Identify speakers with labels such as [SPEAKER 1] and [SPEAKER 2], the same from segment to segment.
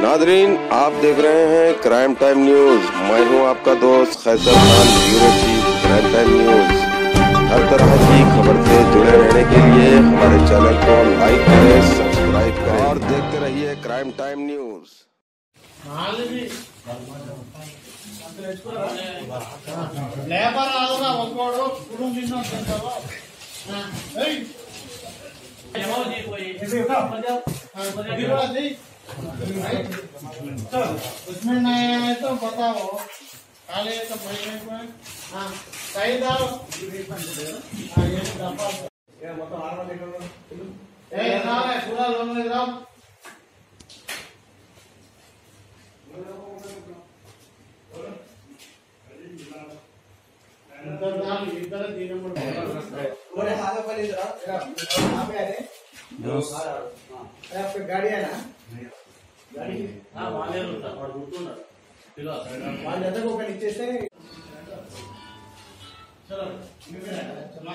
[SPEAKER 1] Nadreen, आप देख रहे हैं क्राइम टाइम न्यूज। मैं हूं आपका दोस्त Khaiser Khan, bureau chief crime time news. हर तरह की खबर से जुड़े रहने के लिए हमारे चैनल को लाइक करें, सब्सक्राइब करें और देखते रहिए क्राइम टाइम न्यूज।
[SPEAKER 2] उसमें नहीं आए तो बताओ, खाली तो पैसे को हाँ सही दाओ पूरा लोन ले जाओ। आपकी गाड़ी है ना? गाड़ी हाँ वाले होता और दूर ना चलो वाले तो को नीचे से चलो चलो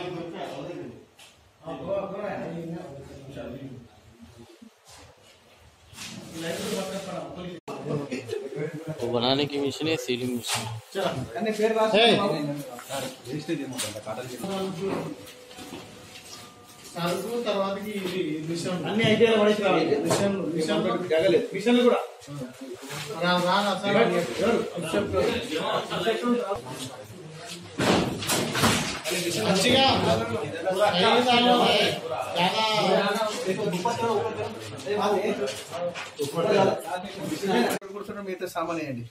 [SPEAKER 2] हाँ वो
[SPEAKER 3] वो बनाने की मशीन है, सीलिंग मशीन।
[SPEAKER 2] चलो फिर बात సార్కు తర్వాతకి ఇది విషయం అన్ని ఐడియాలు పడేసి రావాలి మిషన్లు కూడా మంచిగా కూర్చుంటే మిగతా సామాన్ వేయండి.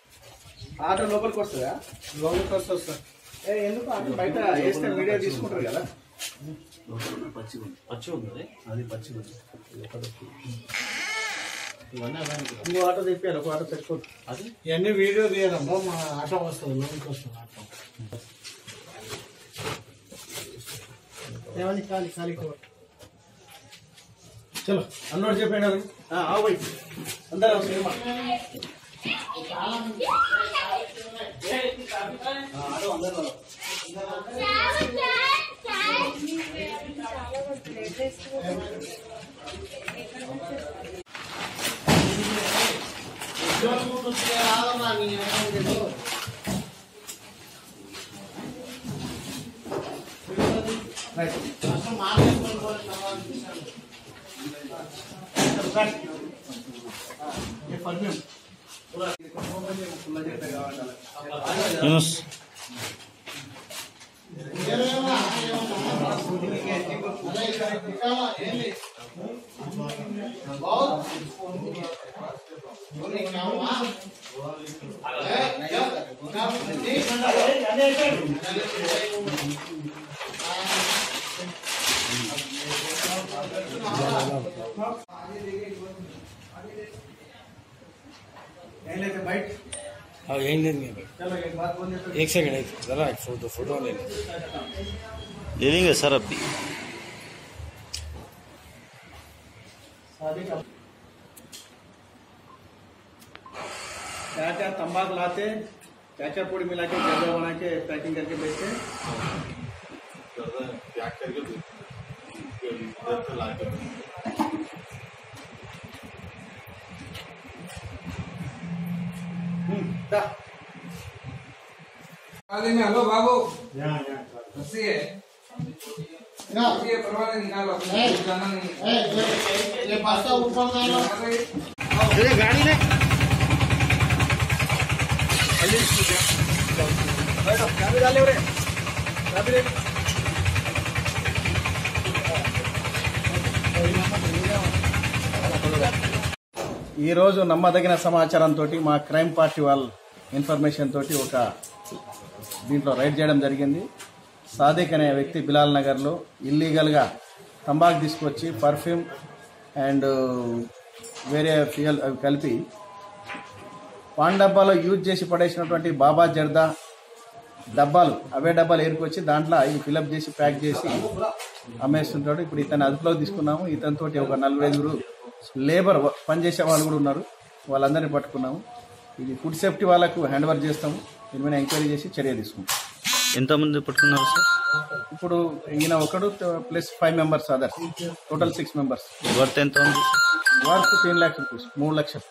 [SPEAKER 2] ఆటో లోపలికి వస్తుందా? లోపలికి వస్తుంది సార్. ఎందుకు ఆటో బయట వేస్తే మీడియా తీసుకుంటారు కదా. పచ్చి ఉంది అది పచ్చి ఉంది. ఇంకో ఆటో తెప్పారు, ఒక ఆటో పెట్టుకోండి. అది ఇవన్నీ వీడియో తీయడమ్మా, మా ఆటో వస్తుంది, లోన్కి వస్తుంది ఆటో. ఏమని ఖాళీ ఖాళీ చలో అన్నోడు చెప్పండి. ఆవు బై అందరూ ఆటో అందరూ
[SPEAKER 3] एक सेकंड जरा फोटो ले लेंगे सर अभी।
[SPEAKER 2] क्या क्या तंबाकू लाते, क्या क्या पोड़ी मिला के जर्दा बना के पैकिंग करके बेचते
[SPEAKER 4] हेलो बाबू कैसी है? परवाने निकालो, जाना नहीं।
[SPEAKER 2] ये पास्ता ऊपर डालो,
[SPEAKER 3] गाड़ी में
[SPEAKER 2] ఈ రోజు నమ్మదగిన సమాచారంతో మా క్రైమ్ పార్టీ వాళ్ళ ఇన్ఫర్మేషన్ తోటి ఒక దీంట్లో రైడ్ చేయడం జరిగింది. సాదిక్ అనే వ్యక్తి బిలాల్ నగర్లో ఇల్లీగల్గా తంబాకు తీసుకొచ్చి పర్ఫ్యూమ్ అండ్ వేరే ఫ్యూయల్ అవి కలిపి పాన్ డబ్బాలో యూజ్ చేసి పడేసినటువంటి బాబా జర్దా డబ్బాలు, అవే డబ్బాలు ఏరుకొచ్చి దాంట్లో ఇవి ఫిలప్ చేసి ప్యాక్ చేసి అమ్మేస్తుంటాడు. ఇప్పుడు ఇతను అదుపులోకి తీసుకున్నాము. ఇతనితో ఒక 45 లేబర్ పనిచేసే వాళ్ళు కూడా ఉన్నారు, వాళ్ళందరినీ పట్టుకున్నాము. ఇది ఫుడ్ సేఫ్టీ వాళ్ళకు హ్యాండ్ ఓవర్ చేస్తాము. దీని మీద ఎంక్వైరీ చేసి చర్య తీసుకుంటాం.
[SPEAKER 3] ఎంతమంది పట్టుకున్నారు సార్?
[SPEAKER 2] ఇప్పుడు ఈయన ఒకడు plus 5 members, others total 6 members.
[SPEAKER 3] Worth ఎంత ఉంది?
[SPEAKER 2] వర్త్ 3 లక్షలు, 3 లక్షలు.